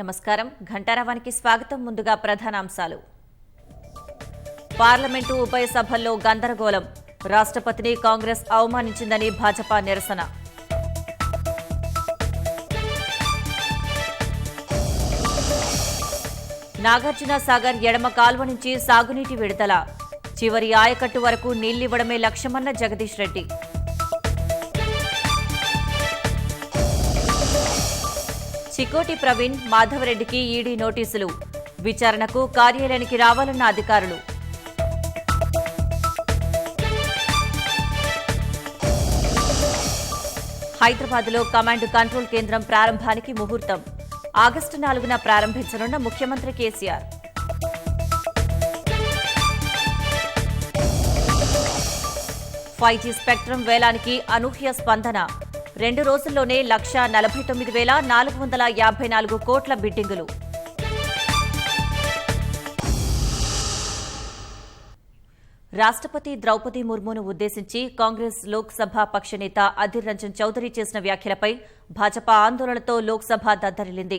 నమస్కారం ఘంటారావానికి స్వాగతం. ముందుగా ప్రధానాంశాలు. పార్లమెంటు ఉభయ సభల్లో గందరగోళం. రాష్ట్రపతిని కాంగ్రెస్ అవమానించిందని భాజపా నిరసన. నాగార్జున సాగర్ ఎడమ కాల్వ నుంచి సాగునీటి విడుదల. చివరి ఆయకట్టు వరకు నీళ్లివ్వడమే లక్ష్యమన్న జగదీష్ రెడ్డి. చికోటి ప్రవీణ్, మాధవరెడ్డికి ఈడీ నోటీసులు. విచారణకు కార్యాలయానికి రావాలన్న అధికారులు. హైదరాబాద్లో కమాండ్ కంట్రోల్ కేంద్రం ప్రారంభానికి ముహూర్తం. ఆగస్టు 4న ప్రారంభించనున్న ముఖ్యమంత్రి కేసీఆర్. ఫైవ్ జీ స్పెక్ట్రమ్ వేలానికి అనూహ్య స్పందన. 2 రోజుల్లోనే 1,49,454 కోట్ల బిడ్డింగులు. రాష్ట్రపతి ద్రౌపది ముర్మును ఉద్దేశించి కాంగ్రెస్ లోక్సభ పక్ష నేత అధీర్ రంజన్ చౌదరి చేసిన వ్యాఖ్యలపై భాజపా ఆందోళనతో లోక్సభ దద్దరిల్లింది.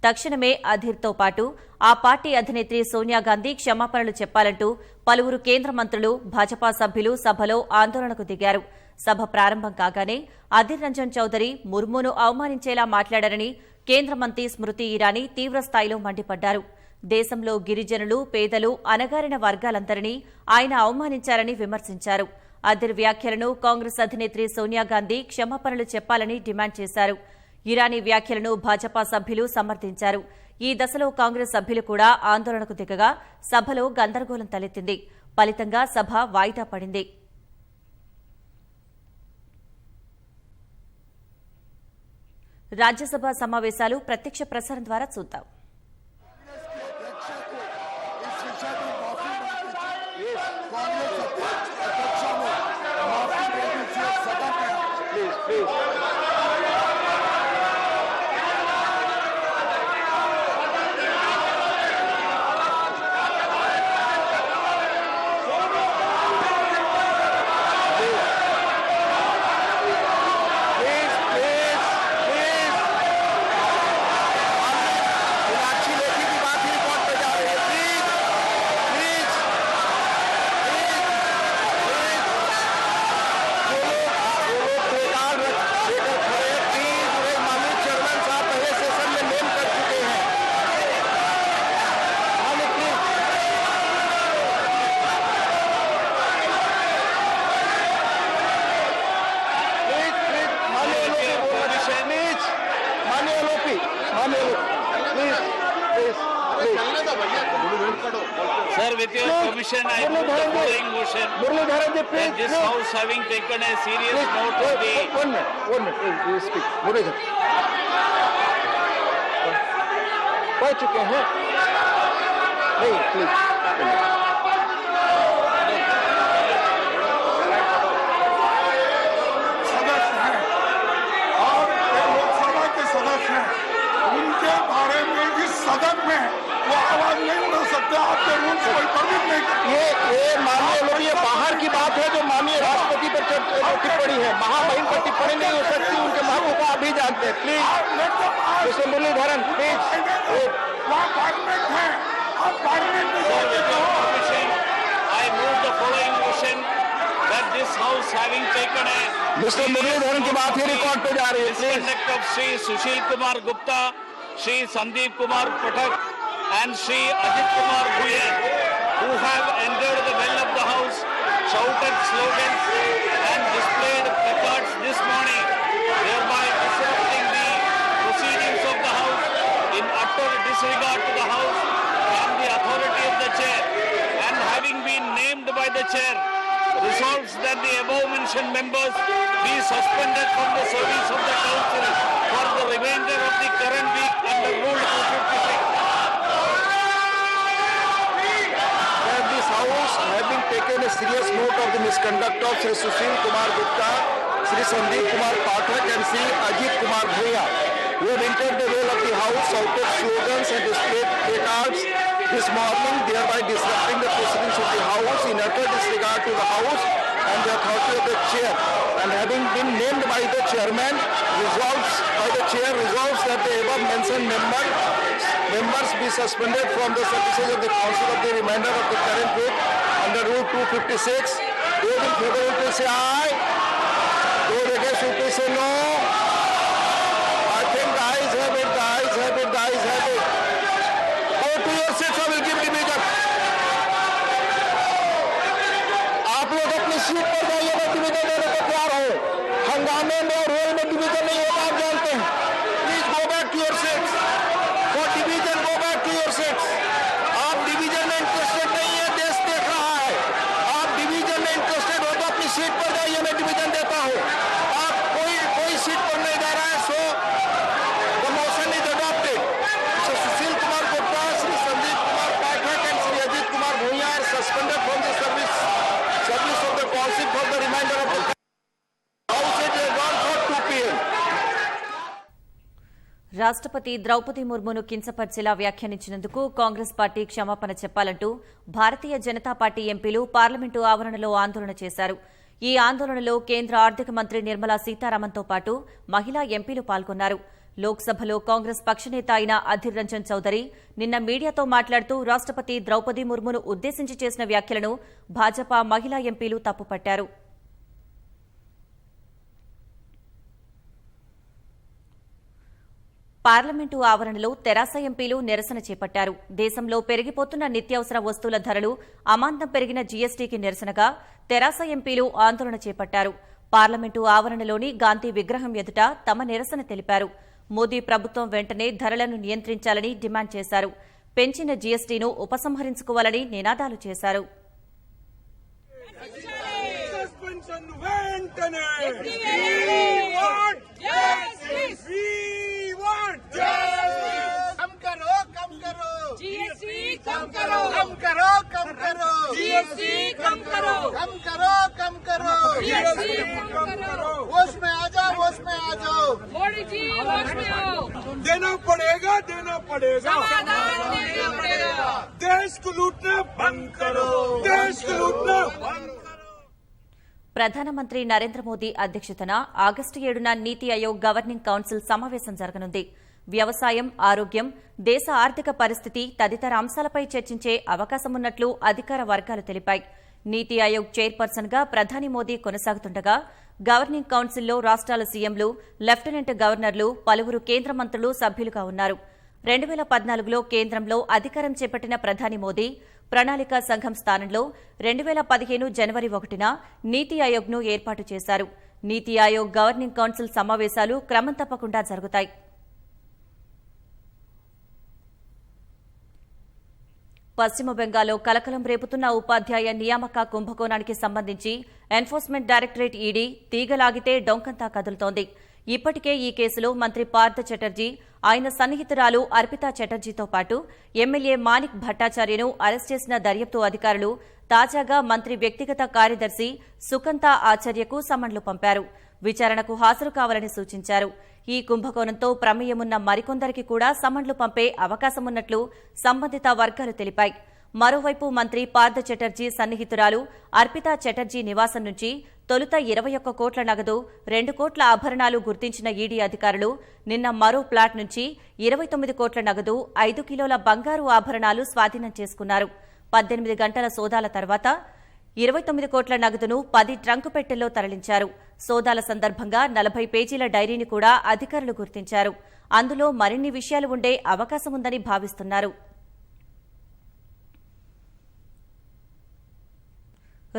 తక్షణమే అధీర్తో పాటు ఆ పార్టీ అధినేత్రి సోనియాగాంధీ క్షమాపణలు చెప్పాలంటూ పలువురు కేంద్ర మంత్రులు, భాజపా సభ్యులు సభలో ఆందోళనకు దిగారు. సభ ప్రారంభం కాగానే అధీర్ రంజన్ చౌదరి ముర్మును అవమానించేలా మాట్లాడారని కేంద్ర మంత్రి స్మృతి ఇరానీ తీవ్రస్థాయిలో మండిపడ్డారు. దేశంలో గిరిజనులు, పేదలు, అణగారిన వర్గాలందరినీ ఆయన అవమానించారని విమర్శించారు. అధీర్ వ్యాఖ్యలను కాంగ్రెస్ అధినేత్రి సోనియాగాంధీ క్షమాపణలు చెప్పాలని డిమాండ్ చేశారు. ఇరానీ వ్యాఖ్యలను భాజపా సభ్యులు సమర్థించారు. ఈ దశలో కాంగ్రెస్ సభ్యులు కూడా ఆందోళనకు దిగగా సభలో గందరగోళం తలెత్తింది. ఫలితంగా సభ వాయిదా పడింది. రాజ్యసభ సమావేశాలు ప్రత్యక్ష ప్రసారం ద్వారా చూద్దాం. Sir, with your permission, I move the following motion that this House having taken a serious note of the... One minute, please speak. Muralidharan. पढ़ चुके हैं? नहीं, please. सदस्य हैं और लोकसभा के सदस्य हैं, उनके बारे में इस सदन में वो आवाज नहीं उठा सकते. आपके रूल्स कोई परमिट नहीं करते. ये माननीय लोग, ये बाहर की बात है जो माननीय राष्ट्रपति पर टिप्पणी है. महामहिम पर टिप्पणी नहीं हो सकती. उनके महत्व को आप भी जानते हैं. Please mister Muralidharan, please. वहाँ पार्लियामेंट है, आप पार्लियामेंट में Sir, with your permission, I move the following motion that this House having taken a... mister Muralidharan की बात ही रिकॉर्ड पे जा रही है. Please. misconduct of Shri Sushil Kumar Gupta, Shri Sandeep Kumar Pathak and Shri Ajit Kumar Bhuyan, who have entered the well of the House, shouted slogans and displayed placards this morning, thereby disrupting the proceedings of the House in utter disregard to the House and the authority of the Chair, and having been named by the Chair, resolves that the above-mentioned members be suspended from the service of the Council for the remainder of the current week under Rule 256. That this House, having taken a serious note of the misconduct of Shri Sushil Kumar Gupta, Shri Sandeep Kumar Pathak and Shri Ajit Kumar Bhuyan, who have entered the role of the House, shouted slogans and displayed placards this morning, thereby disrupting the proceedings of the House in utter disregard to the House and the authority of the Chair, and having been named by the Chairman, resolves that the above mentioned member members be suspended from the services of the council of the remainder of the current week under Rule 256. Those in favor will please say aye. Those against will please say no. I think the ayes have it, the ayes have it, the ayes have it. Go to your seats, I will give division. आप लोग अपनी seat पर जाइए, मैं division देने को तैयार हूँ. हंगामे में और रोल में डिवीजन नहीं होगा, आप जानते हैं. Please go back to your seats. For division go back to your seats. आप डिवीजन में इंटरेस्टेड नहीं है, देश देख रहा है. आप डिवीजन में इंटरेस्टेड हो तो अपनी सीट पर जाइए, मैं डिवीजन देता हूँ. आप कोई सीट पर नहीं जा रहा है, so the motion is adopted. Shri Sushil Kumar Gupta, Shri Sandeep Kumar Pathak and Shri Ajit Kumar Bhuyan are suspended from the service of the council for the remainder of the house is adjourned for 2 p.m. రాష్ట్రపతి ద్రౌపది ముర్మును కించపరిచేలా వ్యాఖ్యానించినందుకు కాంగ్రెస్ పార్టీ క్షమాపణ చెప్పాలంటూ భారతీయ జనతా పార్టీ ఎంపీలు పార్లమెంటు ఆవరణలో ఆందోళన చేశారు. ఈ ఆందోళనలో కేంద్ర ఆర్థిక మంత్రి నిర్మలా సీతారామన్తో పాటు మహిళా ఎంపీలు పాల్గొన్నారు. లోక్సభలో కాంగ్రెస్ పక్షనేత అయిన అధిర్ రంజన్ చౌదరి నిన్న మీడియాతో మాట్లాడుతూ రాష్ట్రపతి ద్రౌపది ముర్మును ఉద్దేశించి చేసిన వ్యాఖ్యలను భాజపా మహిళా ఎంపీలు తప్పుపట్టారు. పార్లమెంటు ఆవరణలో తెరాస ఎంపీలు నిరసన చేపట్టారు. దేశంలో పెరిగిపోతున్న నిత్యావసర వస్తువుల ధరలు, అమాంతం పెరిగిన జీఎస్టీకి నిరసనగా తెరాస ఎంపీలు ఆందోళన చేపట్టారు. పార్లమెంటు ఆవరణలోని గాంధీ విగ్రహం ఎదుట తమ నిరసన తెలిపారు. మోదీ ప్రభుత్వం వెంటనే ధరలను నియంత్రించాలని డిమాండ్ చేశారు. పెంచిన జీఎస్టీను ఉపసంహరించుకోవాలని నినాదాలు చేశారు. देना पड़ेगा देश को लूटना बंद करो, देश को लूटना बंद करो. ప్రధానమంత్రి నరేంద్ర మోదీ అధ్యక్షతన ఆగస్టు 7న నీతి ఆయోగ్ గవర్నింగ్ కౌన్సిల్ సమావేశం జరగనుంది. వ్యవసాయం, ఆరోగ్యం, దేశ ఆర్థిక పరిస్థితి తదితర అంశాలపై చర్చించే అవకాశమున్నట్లు అధికార వర్గాలు తెలిపాయి. నీతి ఆయోగ్ చైర్పర్సన్ గా ప్రధాని మోదీ కొనసాగుతుండగా గవర్నింగ్ కౌన్సిల్లో రాష్ట్రాల సీఎంలు, లెఫ్టినెంట్ గవర్నర్లు, పలువురు కేంద్ర మంత్రులు సభ్యులుగా ఉన్నారు. 2014లో కేంద్రంలో అధికారం చేపట్టిన ప్రధాని మోదీ ప్రణాళికా సంఘం స్థానంలో 2015 జనవరి 1న నీతి ఆయోగ్ను ఏర్పాటు చేశారు. నీతి ఆయోగ్ గవర్నింగ్ కౌన్సిల్ సమావేశాలు క్రమం తప్పకుండా జరుగుతాయి. పశ్చిమ బెంగాల్లో కలకలం రేపుతున్న ఉపాధ్యాయ నియామక కుంభకోణానికి సంబంధించి ఎన్ఫోర్స్మెంట్ డైరెక్టరేట్ ఈడీ తీగలాగితే డొంకంతా కదులుతోంది. ఇప్పటికే ఈ కేసులో మంత్రి పార్థ చటర్జీ, ఆయన సన్నిహితురాలు అర్పితా చటర్జీతో పాటు ఎమ్మెల్యే మాణిక్ భట్టాచార్యను అరెస్ట్ చేసిన దర్యాప్తు అధికారులు తాజాగా మంత్రి వ్యక్తిగత కార్యదర్శి సుకంతా ఆచార్యకు సమన్లు పంపారు. విచారణకు హాజరు కావాలని సూచించారు. ఈ కుంభకోణంతో ప్రమేయమున్న మరికొందరికి కూడా సమన్లు పంపే అవకాశమున్నట్లు సంబంధిత వర్గాలు తెలిపాయి. మరోవైపు మంత్రి పార్థ చటర్జీ సన్నిహితురాలు అర్పితా చటర్జీ నివాసం నుంచి తొలుత 21 కోట్ల నగదు, 2 కోట్ల ఆభరణాలు గుర్తించిన ఈడీ అధికారులు నిన్న మరో ప్లాట్ నుంచి 29 కోట్ల నగదు, 5 కిలోల బంగారు ఆభరణాలు స్వాధీనం చేసుకున్నారు. 18 గంటల సోదాల తర్వాత 29 కోట్ల నగదును 10 ట్రంకు పెట్టెల్లో తరలించారు. సోదాల సందర్భంగా 40 పేజీల డైరీని కూడా అధికారులు గుర్తించారు. అందులో మరిన్ని విషయాలు ఉండే అవకాశముందని భావిస్తున్నారు.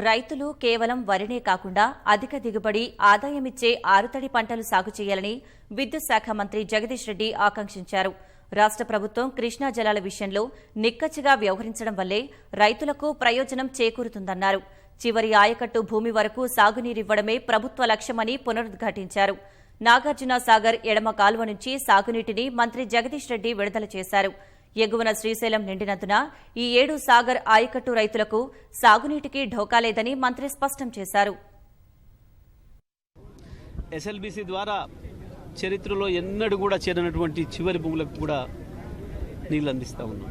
రైతులు కేవలం వరినే కాకుండా అధిక దిగుబడి, ఆదాయమిచ్చే ఆరుతడి పంటలు సాగు చేయాలని విద్యుత్ శాఖ మంత్రి జగదీష్ రెడ్డి ఆకాంక్షించారు. రాష్ట్ర ప్రభుత్వం కృష్ణా జలాల విషయంలో నిక్కచ్చిగా వ్యవహరించడం వల్లే రైతులకు ప్రయోజనం చేకూరుతుందన్నారు. చివరి ఆయకట్టు భూమి వరకు సాగునీరివ్వడమే ప్రభుత్వ లక్ష్యమని పునరుద్ఘాటించారు. నాగార్జున సాగర్ ఎడమ కాలువ నుంచి సాగునీటిని మంత్రి జగదీష్ రెడ్డి విడుదల చేశారు. ఎగువన శ్రీశైలం నిండినందున ఈ 7 సాగర్ ఆయకట్టు రైతులకు సాగునీటికి ఢోకా లేదని మంత్రి స్పష్టం చేశారు. ఎస్ఎల్బీసీ ద్వారా చరిత్రలో ఎన్నడూ కూడా చేరినటువంటి చివరి భూములకు కూడా నీళ్లు అందిస్తా ఉన్నాం.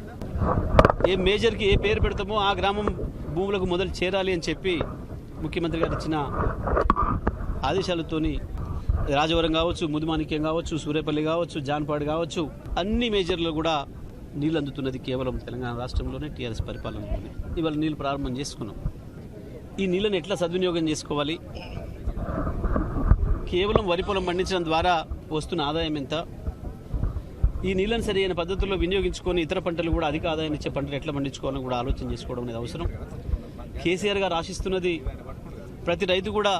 ఏ మేజర్కి ఏ పేరు పెడతామో ఆ గ్రామం భూములకు మొదలు చేరాలి అని చెప్పి ముఖ్యమంత్రి గారు ఇచ్చిన ఆదేశాలతోని రాజవరం కావచ్చు, ముదుమాణిక్యం కావచ్చు, సూరేపల్లి కావచ్చు, జాన్పాడు కావచ్చు, అన్ని మేజర్లు కూడా నీళ్ళు అందుతున్నది కేవలం తెలంగాణ రాష్ట్రంలోనే టీఆర్ఎస్ పరిపాలనలోనే. ఇవాళ నీళ్ళు ప్రారంభం చేసుకున్నాం. ఈ నీళ్ళని ఎట్లా సద్వినియోగం చేసుకోవాలి, కేవలం వరి పొలం పండించడం ద్వారా వస్తున్న ఆదాయం ఎంత, ఈ నీళ్ళని సరైన పద్ధతుల్లో వినియోగించుకొని ఇతర పంటలు కూడా అధిక ఆదాయం ఇచ్చే పంటలు ఎట్లా పండించుకోవాలని కూడా ఆలోచన చేసుకోవడం అనేది అవసరం. కేసీఆర్ గారు ఆశిస్తున్నది ప్రతి రైతు కూడా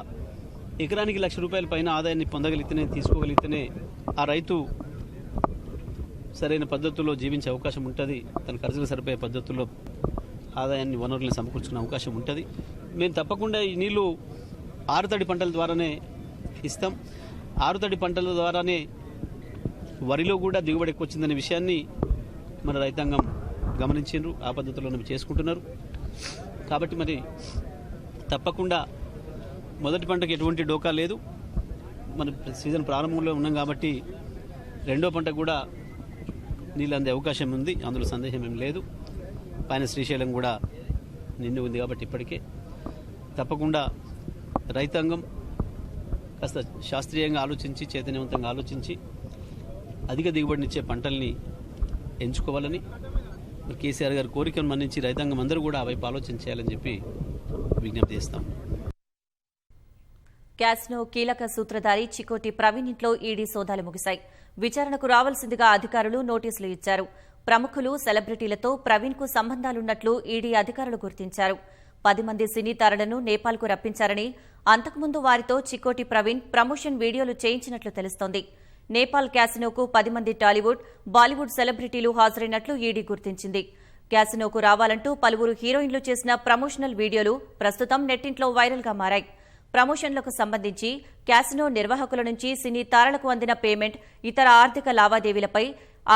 ఎకరానికి ₹1,00,000 పైన ఆదాయాన్ని పొందగలిగితేనే, తీసుకోగలిగితేనే ఆ రైతు సరైన పద్ధతుల్లో జీవించే అవకాశం ఉంటుంది. తన ఖర్చులు సరిపోయే పద్ధతుల్లో ఆదాయాన్ని, వనరులను సమకూర్చుకునే అవకాశం ఉంటుంది. మేము తప్పకుండా ఈ నీళ్లు ఆరుతడి పంటల ద్వారానే ఇస్తాం. ఆరుతడి పంటల ద్వారానే వరిలో కూడా దిగుబడి ఎక్కువ వచ్చిందనే విషయాన్ని మన రైతాంగం గమనించారు. ఆ పద్ధతిలో చేసుకుంటున్నారు. కాబట్టి మరి తప్పకుండా మొదటి పంటకు ఎటువంటి డోకా లేదు. మన సీజన్ ప్రారంభంలో ఉన్నాం కాబట్టి రెండో పంట కూడా నీళ్ళు అందే అవకాశం ఉంది. అందులో సందేహం ఏం లేదు. పైన శ్రీశైలం కూడా నిండి ఉంది కాబట్టి ఇప్పటికే తప్పకుండా రైతాంగం కాస్త శాస్త్రీయంగా ఆలోచించి, చైతన్యవంతంగా ఆలోచించి అధిక దిగుబడినిచ్చే పంటల్ని ఎంచుకోవాలని కేసీఆర్ గారి కోరికను మన్నించి రైతాంగం అందరూ కూడా ఆ వైపు ఆలోచించాలని చెప్పి విజ్ఞప్తి చేస్తాం. క్యాసినో కీలక సూత్రధారి చికోటి ప్రవీణ్ ఇంట్లో ఈడీ సోదాలు ముగిశాయి. విచారణకు రావాల్సిందిగా అధికారులు నోటీసులు ఇచ్చారు. ప్రముఖులు, సెలబ్రిటీలతో ప్రవీణ్కు సంబంధాలున్నట్లు ఈడీ అధికారులు గుర్తించారు. 10 మంది సినీ తారలను నేపాల్కు రప్పించారని, అంతకుముందు వారితో చికోటి ప్రవీణ్ ప్రమోషన్ వీడియోలు చేయించినట్లు తెలుస్తోంది. నేపాల్ క్యాసినోకు 10 మంది టాలీవుడ్, బాలీవుడ్ సెలబ్రిటీలు హాజరైనట్లు ఈడీ గుర్తించింది. క్యాసినోకు రావాలంటూ పలువురు హీరోయిన్లు చేసిన ప్రమోషనల్ వీడియోలు ప్రస్తుతం నెట్టింట్లో వైరల్గా మారాయి. ప్రమోషన్లకు సంబంధించి క్యాసినో నిర్వాహకుల నుంచి సినీ తారలకు అందిన పేమెంట్, ఇతర ఆర్థిక లావాదేవీలపై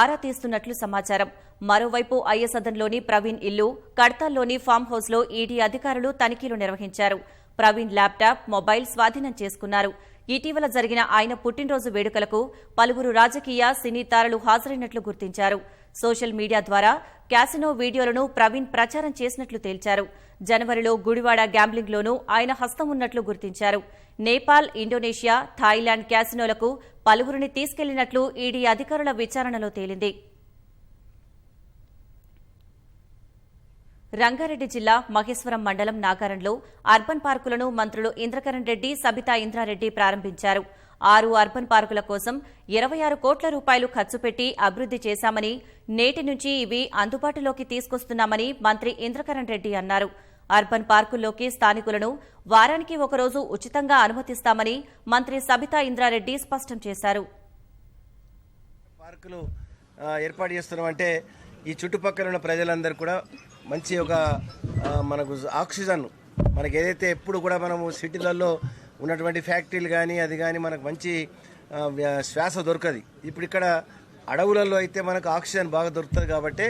ఆరా తీస్తున్నట్లు సమాచారం. మరోవైపు ఐఎస్సదన్లోని ప్రవీణ్ ఇల్లు, కడతాల్లోని ఫామ్ హౌస్లో ఈడీ అధికారులు తనిఖీలు నిర్వహించారు. ప్రవీణ్ ల్యాప్టాప్, మొబైల్ స్వాధీనం చేసుకున్నారు. ఇటీవల జరిగిన ఆయన పుట్టినరోజు వేడుకలకు పలువురు రాజకీయ, సినీ తారలు హాజరైనట్లు గుర్తించారు. సోషల్ మీడియా ద్వారా క్యాసినో వీడియోలను ప్రవీణ్ ప్రచారం చేసినట్లు తేల్చారు. జనవరిలో గుడివాడ గ్యాంబ్లింగ్లోనూ ఆయన హస్తం ఉన్నట్లు గుర్తించారు. నేపాల్, ఇండోనేషియా, థాయిలాండ్ క్యాసినోలకు పలువురిని తీసుకెళ్లినట్లు ఈడీ అధికారుల విచారణలో తేలింది. రంగారెడ్డి జిల్లా మహేశ్వరం మండలం నాగారంలో అర్బన్ పార్కులను మంత్రులు ఇంద్రకరణ్ రెడ్డి, సబితా ఇంద్రారెడ్డి ప్రారంభించారు. 6 అర్బన్ పార్కుల కోసం 26 కోట్ల రూపాయలు ఖర్చు పెట్టి అభివృద్ది చేశామని, నేటి నుంచి ఇవి అందుబాటులోకి తీసుకొస్తున్నామని మంత్రి ఇంద్రకరణ్ రెడ్డి అన్నారు. అర్బన్ పార్కుల్లోకి స్థానికులను వారానికి ఒకరోజు ఉచితంగా అనుమతిస్తామని మంత్రి సబితా ఇంద్రారెడ్డి స్పష్టం చేశారు. పార్కులు ఏర్పాటు చేస్తున్నామంటే ఈ చుట్టుపక్కల ఉన్న ప్రజలందరూ కూడా మంచి ఒక మనకు ఆక్సిజన్, మనకి ఏదైతే ఎప్పుడు కూడా మనము సిటీలలో ఉన్నటువంటి ఫ్యాక్టరీలు కానీ అది కానీ మనకు మంచి శ్వాస దొరకదు. ఇప్పుడు ఇక్కడ అడవులలో అయితే మనకు ఆక్సిజన్ బాగా దొరుకుతుంది. కాబట్టి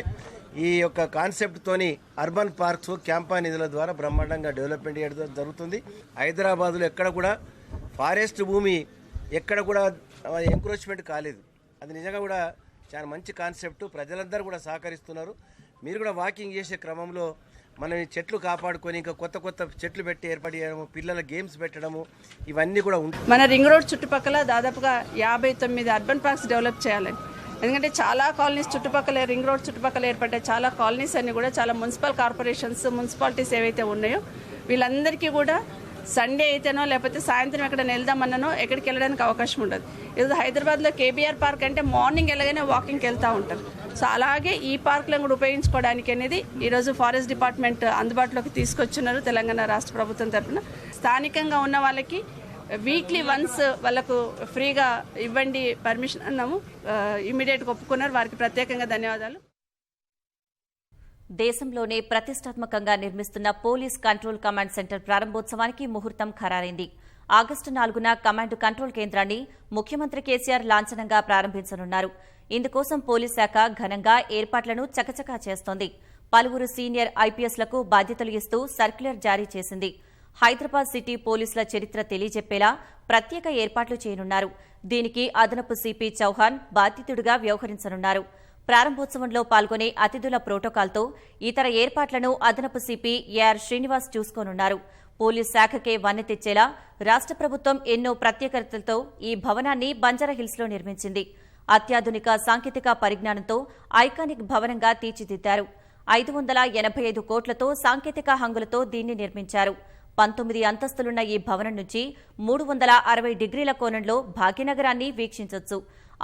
ఈ యొక్క కాన్సెప్ట్తోని అర్బన్ పార్క్స్ క్యాంపా నిధుల ద్వారా బ్రహ్మాండంగా డెవలప్మెంట్ చేయడం జరుగుతుంది. హైదరాబాదులో ఎక్కడ కూడా ఫారెస్ట్ భూమి ఎక్కడ కూడా ఎంక్రోచ్మెంట్ కాలేదు. అది నిజంగా కూడా చాలా మంచి కాన్సెప్ట్. ప్రజలందరూ కూడా సహకరిస్తున్నారు. మీరు కూడా వాకింగ్ చేసే క్రమంలో మనం ఈ చెట్లు కాపాడుకొని ఇంకా కొత్త కొత్త చెట్లు పెట్టి ఏర్పాటు చేయడము, పిల్లల గేమ్స్ పెట్టడము, ఇవన్నీ కూడా ఉంటాయి. మన రింగ్ రోడ్ చుట్టుపక్కల దాదాపుగా 59 అర్బన్ పార్క్స్ డెవలప్ చేయాలని. ఎందుకంటే చాలా కాలనీస్ చుట్టుపక్కల, రింగ్ రోడ్ చుట్టుపక్కల ఏర్పడ్డ చాలా కాలనీస్ అన్ని కూడా చాలా మున్సిపల్ కార్పొరేషన్స్, మున్సిపాలిటీస్ ఏవైతే ఉన్నాయో వీళ్ళందరికీ కూడా సండే అయితేనో లేకపోతే సాయంత్రం ఎక్కడైనా వెళ్దామన్నానో ఎక్కడికి వెళ్ళడానికి అవకాశం ఉండదు. ఈరోజు హైదరాబాద్లో కేబీఆర్ పార్క్ అంటే మార్నింగ్ వెళ్ళగానే వాకింగ్కి వెళ్తూ ఉంటారు. సో అలాగే ఈ పార్కులను కూడా ఉపయోగించుకోవడానికి అనేది ఈరోజు ఫారెస్ట్ డిపార్ట్మెంట్ అందుబాటులోకి తీసుకొచ్చున్నారు తెలంగాణ రాష్ట్ర ప్రభుత్వం తరఫున. స్థానికంగా ఉన్న వాళ్ళకి వీక్లీ వన్స్ వాళ్ళకు ఫ్రీగా ఇవ్వండి పర్మిషన్ అన్నాము. ఇమ్మీడియట్గా ఒప్పుకున్నారు. వారికి ప్రత్యేకంగా ధన్యవాదాలు. దేశంలోనే ప్రతిష్టాత్మకంగా నిర్మిస్తున్న పోలీస్ కంట్రోల్ కమాండ్ సెంటర్ ప్రారంభోత్సవానికి ముహూర్తం ఖరారైంది. ఆగస్టు 4న కమాండ్ కంట్రోల్ కేంద్రాన్ని ముఖ్యమంత్రి కేసీఆర్ లాంఛనంగా ప్రారంభించనున్నారు. ఇందుకోసం పోలీస్ శాఖ ఘనంగా ఏర్పాట్లను చకచకా చేస్తోంది. పలువురు సీనియర్ ఐపీఎస్లకు బాధ్యతలు ఇస్తూ సర్క్యులర్ జారీ చేసింది. హైదరాబాద్ సిటీ పోలీసుల చరిత్ర తెలియజెప్పేలా ప్రత్యేక ఏర్పాట్లు చేయనున్నారు. దీనికి అదనపు సిపి చౌహాన్ బాధ్యతుడిగా వ్యవహరించనున్నారు. ప్రారంభోత్సవంలో పాల్గొనే అతిథుల ప్రోటోకాల్తో ఇతర ఏర్పాట్లను అదనపు సిపి ఏఆర్ శ్రీనివాస్ చూసుకోనున్నారు. పోలీస్ శాఖకే వన్నె తెచ్చేలా రాష్ట్ర ప్రభుత్వం ఎన్నో ప్రత్యేకతలతో ఈ భవనాన్ని బంజారాహిల్స్లో నిర్మించింది. అత్యాధునిక సాంకేతిక పరిజ్ఞానంతో ఐకానిక్ భవనంగా తీర్చిదిద్దారు. 585 కోట్లతో సాంకేతిక హంగులతో దీన్ని నిర్మించారు. 19 అంతస్తులున్న ఈ భవనం నుంచి 360 డిగ్రీల కోణంలో భాగ్యనగరాన్ని వీక్షించొచ్చు.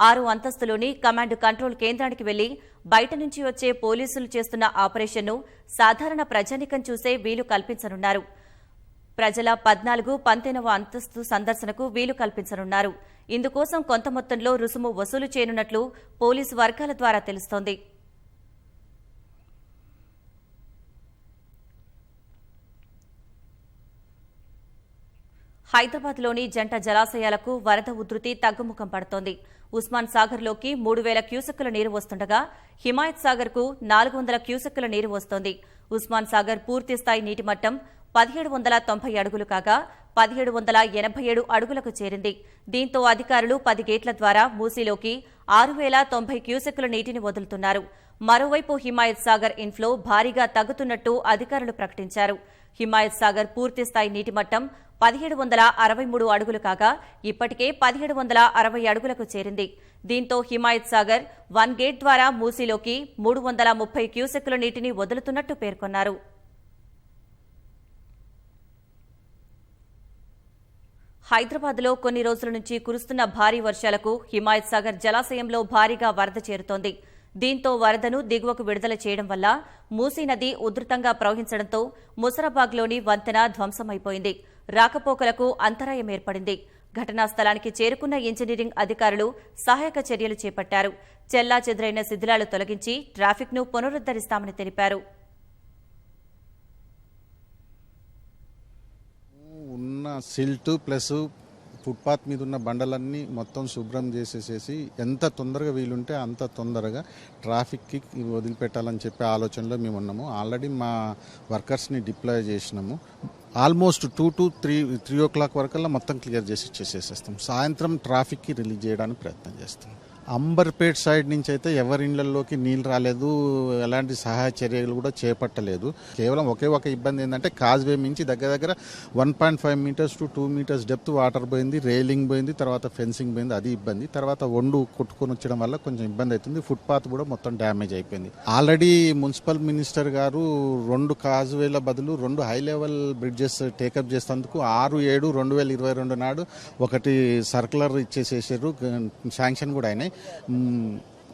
6 అంతస్తులోని కమాండ్ కంట్రోల్ కేంద్రానికి వెళ్లి బయట నుంచి వచ్చే పోలీసులు చేస్తున్న ఆపరేషన్ను సాధారణ ప్రజానికం చూసే వీలు కల్పించనున్నారు. ప్రజల 14, 15వ అంతస్తు సందర్శనకు వీలు కల్పించనున్నారు. ఇందుకోసం కొంత మొత్తంలో రుసుము వసూలు చేయనున్నట్లు పోలీసు వర్గాల ద్వారా తెలుస్తోంది. హైదరాబాద్లోని జంట జలాశయాలకు వరద ఉధృతి తగ్గుముఖం పడుతోంది. ఉస్మాన్ సాగర్లోకి 3000 క్యూసెక్కుల నీరు వస్తుండగా హిమాయత్ సాగర్కు 400 క్యూసెక్కుల నీరు వస్తోంది. ఉస్మాన్ సాగర్ పూర్తిస్థాయి నీటి మట్టం 1790 అడుగులు కాగా 1787 అడుగులకు చేరింది. దీంతో అధికారులు 10 గేట్ల ద్వారా మూసీలోకి 6090 క్యూసెక్కుల నీటిని వదులుతున్నారు. మరోవైపు హిమాయత్ సాగర్ ఇన్ఫ్లో భారీగా తగ్గుతున్నట్టు అధికారులు ప్రకటించారు. హిమాయత్ సాగర్ పూర్తిస్థాయి నీటి మట్టం 1763 అడుగులు కాగా ఇప్పటికే 1760 అడుగులకు చేరింది. దీంతో హిమాయత్ సాగర్ 1 గేట్ ద్వారా మూసీలోకి 330 క్యూసెక్కుల నీటిని వదులుతున్నట్టు పేర్కొన్నారు. హైదరాబాద్లో కొన్ని రోజుల నుంచి కురుస్తున్న భారీ వర్షాలకు హిమాయత్ సాగర్ జలాశయంలో భారీగా వరద చేరుతోంది. దీంతో వరదను దిగువకు విడుదల చేయడం వల్ల మూసీ నది ఉధృతంగా ప్రవహించడంతో ముసరాబాగ్లోని వంతెన ధ్వంసమైపోయింది. రాకపోకలకు అంతరాయం ఏర్పడింది. ఘటనా స్థలానికి చేరుకున్న ఇంజనీరింగ్ అధికారులు సహాయక చర్యలు చేపట్టారు. చెల్లాచెదురైన శిథిలాలు తొలగించి ట్రాఫిక్ను పునరుద్దరిస్తామని తెలిపారు. ఉన్న సిల్ట్ ప్లస్ ఫుట్పాత్ మీద ఉన్న బండలన్నీ మొత్తం శుభ్రం చేసేసేసి ఎంత తొందరగా వీలుంటే అంత తొందరగా ట్రాఫిక్కి వదిలిపెట్టాలని చెప్పే ఆలోచనలో మేము ఉన్నాము. ఆల్రెడీ మా వర్కర్స్ని డిప్లాయ్ చేసినాము. ఆల్మోస్ట్ 2 to 3 o'clock వరకల్లా మొత్తం క్లియర్ చేసి ఇచ్చేసేస్తాం. సాయంత్రం ట్రాఫిక్కి రిలీజ్ చేయడానికి ప్రయత్నం చేస్తాం. అంబర్పేట్ సైడ్ నుంచి అయితే ఎవరి ఇళ్లలోకి నీళ్ళు రాలేదు, ఎలాంటి సహాయ చర్యలు కూడా చేపట్టలేదు. కేవలం ఒకే ఒక ఇబ్బంది ఏంటంటే కాజ్వే మించి దగ్గర 1.5 meters to 2 meters depth water పోయింది, రైలింగ్ పోయింది, తర్వాత ఫెన్సింగ్ పోయింది, అది ఇబ్బంది. తర్వాత ఒండు కొట్టుకొని వచ్చడం వల్ల కొంచెం ఇబ్బంది అవుతుంది. ఫుట్పాత్ కూడా మొత్తం డ్యామేజ్ అయిపోయింది. ఆల్రెడీ మున్సిపల్ మినిస్టర్ గారు 2 కాజ్వేల బదులు 2 హై లెవెల్ బ్రిడ్జెస్ టేకప్ చేసేందుకు 6/7/2022 నాడు ఒకటి సర్కులర్ ఇచ్చేసేసారు. శాంక్షన్ కూడా అయినాయి.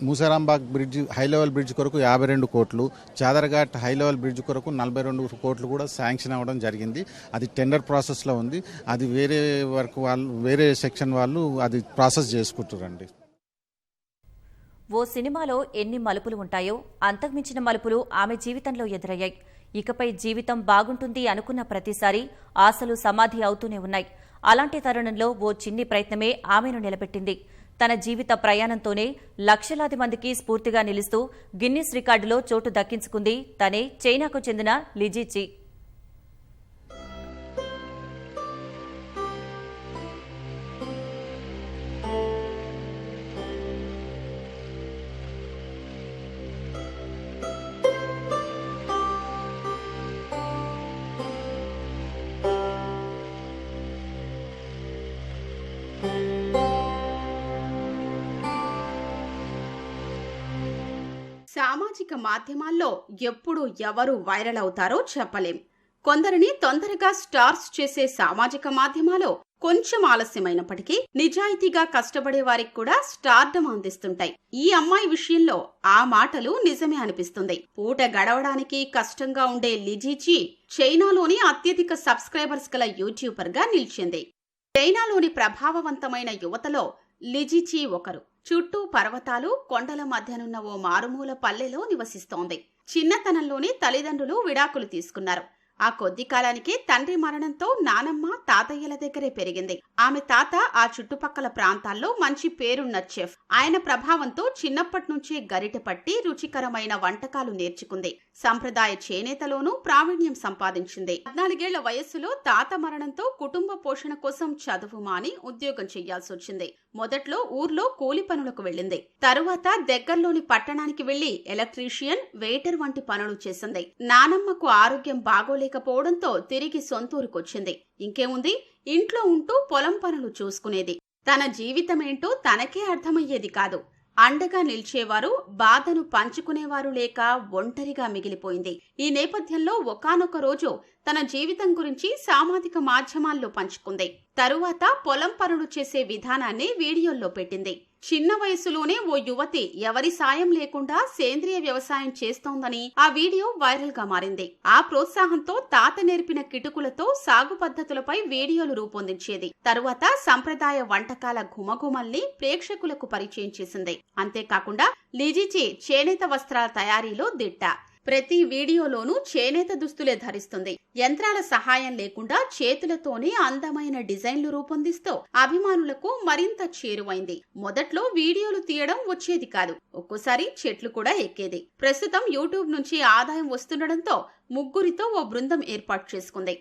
Musarambagh bridge high level bridge కొరకు 52 కోట్లు, చాదర్ఘాట్ హై లెవెల్ బ్రిడ్జ్ కొరకు 42 కోట్లు కూడా శాంక్షన్ అవ్వడం జరిగింది. అది టెండర్ ప్రాసెస్లో ఉంది. అది వేరే వర్క్ వాళ్ళు, వేరే సెక్షన్ వాళ్ళు అది ప్రాసెస్ చేసుకుంటారండి. ఓ సినిమాలో ఎన్ని మలుపులు ఉంటాయో అంతకుమించిన మలుపులు ఆమె జీవితంలో ఎదురయ్యాయి. ఇకపై జీవితం బాగుంటుంది అనుకున్న ప్రతిసారి ఆశలు సమాధి అవుతూనే ఉన్నాయి. అలాంటి తరుణంలో ఓ చిన్ని ప్రయత్నమే ఆమెను నిలబెట్టింది. తన జీవిత ప్రయాణంతోనే లక్షలాది మందికి స్ఫూర్తిగా నిలుస్తూ గిన్నిస్ రికార్డులో చోటు దక్కించుకుంది తనే చైనాకు చెందిన లిజీచి. సామాజిక మాధ్యమాల్లో ఎప్పుడు ఎవరు వైరల్ అవుతారో చెప్పలేం. కొందరిని తొందరగా స్టార్స్ చేసే సామాజిక మాధ్యమాలు కొంచెం ఆలస్యమైనప్పటికీ నిజాయితీగా కష్టపడే వారికి కూడా స్టార్డమ్ అందిస్తుంటాయి. ఈ అమ్మాయి విషయంలో ఆ మాటలు నిజమే అనిపిస్తుంది. పూట గడవడానికి కష్టంగా ఉండే లిజీచి చైనాలోని అత్యధిక సబ్స్క్రైబర్స్ గల యూట్యూబర్ గా నిలిచింది. చైనాలోని ప్రభావవంతమైన యువతలో లిజీచి ఒకరు. చుట్టూ పర్వతాలు, కొండల మధ్యనున్న ఓ మారుమూల పల్లెలో నివసిస్తోంది. చిన్నతనంలోని తల్లిదండ్రులు విడాకులు తీసుకున్నారు. ఆ కొద్ది కాలానికి తండ్రి మరణంతో నానమ్మ, తాతయ్యల దగ్గరే పెరిగింది. ఆమె తాత ఆ చుట్టుపక్కల ప్రాంతాల్లో మంచి పేరున్న చెఫ్. ఆయన ప్రభావంతో చిన్నప్పటి నుంచే గరిటె పట్టి రుచికరమైన వంటకాలు నేర్చుకుంది. సంప్రదాయ చేనేతలోనూ ప్రావీణ్యం సంపాదించింది. 14 ఏళ్ల వయస్సులో తాత మరణంతో కుటుంబ పోషణ కోసం చదువు మాని ఉద్యోగం చెయ్యాల్సి వచ్చింది. మొదట్లో ఊర్లో కూలి పనులకు వెళ్ళింది. తరువాత దగ్గర్లోని పట్టణానికి వెళ్లి ఎలక్ట్రీషియన్, వెయిటర్ వంటి పనులు చేసింది. నానమ్మకు ఆరోగ్యం బాగోలేకపోవడంతో తిరిగి సొంతూరుకొచ్చింది. ఇంకేముంది, ఇంట్లో ఉంటూ పొలం పనులు చూసుకునేది. తన జీవితమేంటో తనకే అర్థమయ్యేది కాదు. అండగా నిలిచేవారు, బాధను పంచుకునేవారు లేక ఒంటరిగా మిగిలిపోయింది. ఈ నేపథ్యంలో ఒకానొక రోజు తన జీవితం గురించి సామాజిక మాధ్యమాల్లో పంచుకుంది. తరువాత పొలం పనులు చేసే విధానాన్ని వీడియోల్లో పెట్టింది. చిన్న వయసులోనే ఓ యువతి ఎవరి సాయం లేకుండా సేంద్రియ వ్యవసాయం చేస్తోందని ఆ వీడియో వైరల్ గా మారింది. ఆ ప్రోత్సాహంతో తాత నేర్పిన కిటుకులతో సాగు పద్ధతులపై వీడియోలు రూపొందించేది. తరువాత సంప్రదాయ వంటకాల ఘుమఘుమల్ని ప్రేక్షకులకు పరిచయం చేసింది. అంతేకాకుండా లిజిచి చేనేత వస్త్రాల తయారీలో దిట్ట. ప్రతి వీడియోలోనూ చేనేత దుస్తులే ధరిస్తుంది. యంత్రాల సహాయం లేకుండా చేతులతోనే అందమైన డిజైన్లు రూపొందిస్తూ అభిమానులకు మరింత చేరువైంది. మొదట్లో వీడియోలు తీయడం వచ్చేది కాదు, ఒక్కోసారి చెట్లు కూడా ఎక్కేది. ప్రస్తుతం యూట్యూబ్ నుంచి ఆదాయం వస్తుండటంతో ముగ్గురితో ఓ బృందం ఏర్పాటు చేసుకుంది.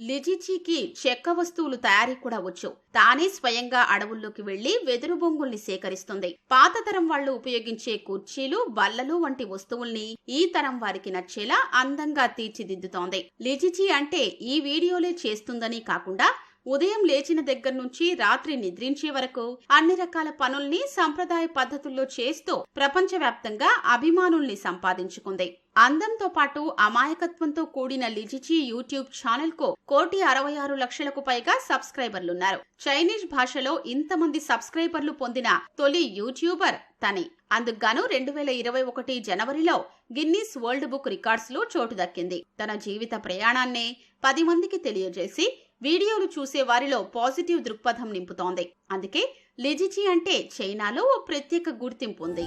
లిజిచికి చెక్క వస్తువులు తయారీ కూడా వచ్చు. తానే స్వయంగా అడవుల్లోకి వెళ్లి వెదురు బొంగుల్ని సేకరిస్తుంది. పాత తరం వాళ్లు ఉపయోగించే కుర్చీలు, బల్లలు వంటి వస్తువుల్ని ఈ తరం వారికి నచ్చేలా అందంగా తీర్చిదిద్దుతోంది. లిజిచి అంటే ఈ వీడియోలే చేస్తుందని కాకుండా ఉదయం లేచిన దగ్గర నుంచి రాత్రి నిద్రించే వరకు అన్ని రకాల పనుల్ని సంప్రదాయ పద్ధతుల్లో చేస్తూ ప్రపంచవ్యాప్తంగా అభిమానుల్ని సంపాదించుకుంది. అందంతో పాటు అమాయకత్వంతో కూడిన లిజిచి యూట్యూబ్ ఛానల్ కు 1,66,00,000కు పైగా సబ్స్క్రైబర్లున్నారు. చైనీస్ భాషలో ఇంతమంది సబ్స్క్రైబర్లు పొందిన తొలి యూట్యూబర్ తనే. అందుకుగాను 2021 జనవరిలో గిన్నీస్ వరల్డ్ బుక్ రికార్డ్స్ లో చోటు దక్కింది. తన జీవిత ప్రయాణాన్నే 10 మందికి తెలియజేసి వీడియోలు చూసే వారిలో పాజిటివ్ దృక్పథం నింపుతోంది. అందుకే లిజిచి అంటే చైనాలో ఓ ప్రత్యేక గుర్తింపు ఉంది.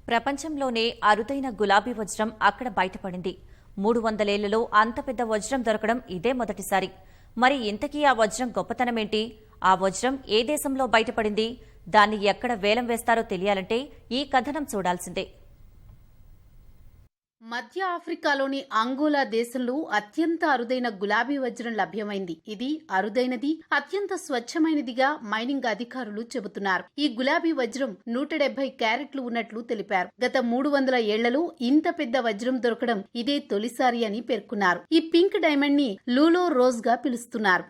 ప్రపంచంలోనే అరుదైన గులాబీ వజ్రం అక్కడ బయటపడింది. 300 ఏళ్లలో అంత పెద్ద వజ్రం దొరకడం ఇదే మొదటిసారి. మరి ఇంతకీ ఆ వజ్రం గొప్పతనమేంటి? ఆ వజ్రం ఏ దేశంలో బయటపడింది? దాన్ని ఎక్కడ వేలం వేస్తారో తెలియాలంటే ఈ కథనం చూడాల్సిందే. మధ్య ఆఫ్రికాలోని అంగోలా దేశంలో అత్యంత అరుదైన గులాబీ వజ్రం లభ్యమైంది. ఇది అరుదైనది, అత్యంత స్వచ్ఛమైనదిగా మైనింగ్ అధికారులు చెబుతున్నారు. ఈ గులాబీ వజ్రం 170 క్యారెట్లు ఉన్నట్లు తెలిపారు. గత 300 ఏళ్లలో ఇంత పెద్ద వజ్రం దొరకడం ఇదే తొలిసారి అని పేర్కొన్నారు. ఈ పింక్ డైమండ్ ని లూలో రోజ్ గా పిలుస్తున్నారు.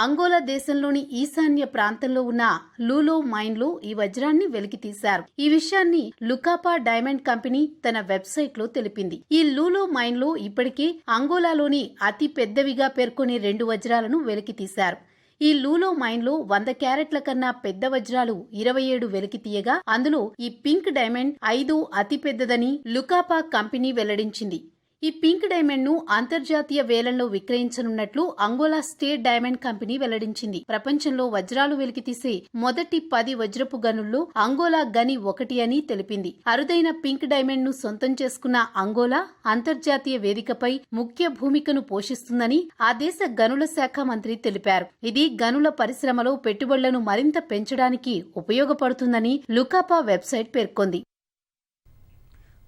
అంగోలా దేశంలోని ఈశాన్య ప్రాంతంలో ఉన్న లూలో మైన్ లో ఈ వజ్రాన్ని వెలికితీశారు. ఈ విషయాన్ని లుకాపా డైమండ్ కంపెనీ తన వెబ్సైట్ లో తెలిపింది. ఈ లూలో మైన్ లో ఇప్పటికే అంగోలాలోని అతి పెద్దవిగా పేర్కొనే 2 వజ్రాలను వెలికితీశారు. ఈ లూలో మైన్ లో 100 క్యారెట్ల కన్నా పెద్ద వజ్రాలు 27 వెలికితీయగా అందులో ఈ పింక్ డైమండ్ 5 అతి పెద్దదని లుకాపా కంపెనీ వెల్లడించింది. ఈ పింక్ డైమండ్ ను అంతర్జాతీయ వేలంలో విక్రయించనున్నట్లు అంగోలా స్టేట్ డైమండ్ కంపెనీ వెల్లడించింది. ప్రపంచంలో వజ్రాలు వెలికితీసే మొదటి 10 వజ్రపు గనుల్లో అంగోలా గని ఒకటి అని తెలిపింది. అరుదైన పింక్ డైమండ్ ను సొంతం చేసుకున్న అంగోలా అంతర్జాతీయ వేదికపై ముఖ్య భూమికను పోషిస్తుందని ఆ దేశ గనుల శాఖ మంత్రి తెలిపారు. ఇది గనుల పరిశ్రమలో పెట్టుబడులను మరింత పెంచడానికి ఉపయోగపడుతుందని లుకాపా వెబ్సైట్ పేర్కొంది.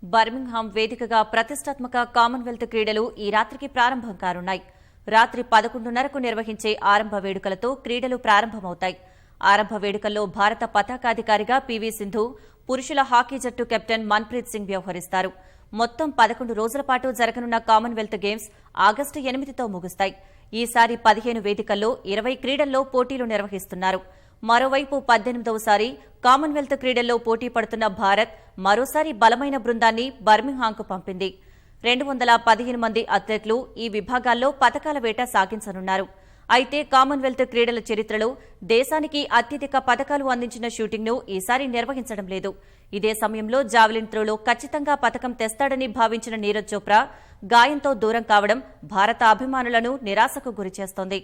బర్మింగ్హామ్ వేదికగా ప్రతిష్టాత్మక కామన్వెల్త్ క్రీడలు ఈ రాత్రికి ప్రారంభం కానున్నాయి. రాత్రి 11:30కు నిర్వహించే ఆరంభ వేడుకలతో క్రీడలు ప్రారంభమవుతాయి. ఆరంభ వేడుకల్లో భారత పతాకాధికారిగా పీవీ సింధు, పురుషుల హాకీ జట్టు కెప్టెన్ మన్ప్రీత్ సింగ్ వ్యవహరిస్తారు. మొత్తం 11 రోజుల పాటు జరగనున్న కామన్వెల్త్ గేమ్స్ ఆగస్టు 8తో ముగుస్తాయి. ఈసారి 15 వేదికల్లో 20 క్రీడల్లో పోటీలు నిర్వహిస్తున్నారు. మరోవైపు 18వసారి కామన్వెల్త్ క్రీడల్లో పోటీ పడుతున్న భారత్ మరోసారి బలమైన బృందాన్ని బర్మింగ్హామ్కు పంపింది. 215 మంది అథ్లెట్లు ఈ విభాగాల్లో పతకాల వేట సాగించనున్నారు. అయితే కామన్వెల్త్ క్రీడల చరిత్రలో దేశానికి అత్యధిక పతకాలు అందించిన షూటింగ్ను ఈసారి నిర్వహించడం లేదు. ఇదే సమయంలో జావెలిన్ త్రోలో ఖచ్చితంగా పతకం తెస్తాడని భావించిన నీరజ్ చోప్రా గాయంతో దూరం కావడం భారత అభిమానులను నిరాశకు గురిచేస్తోంది.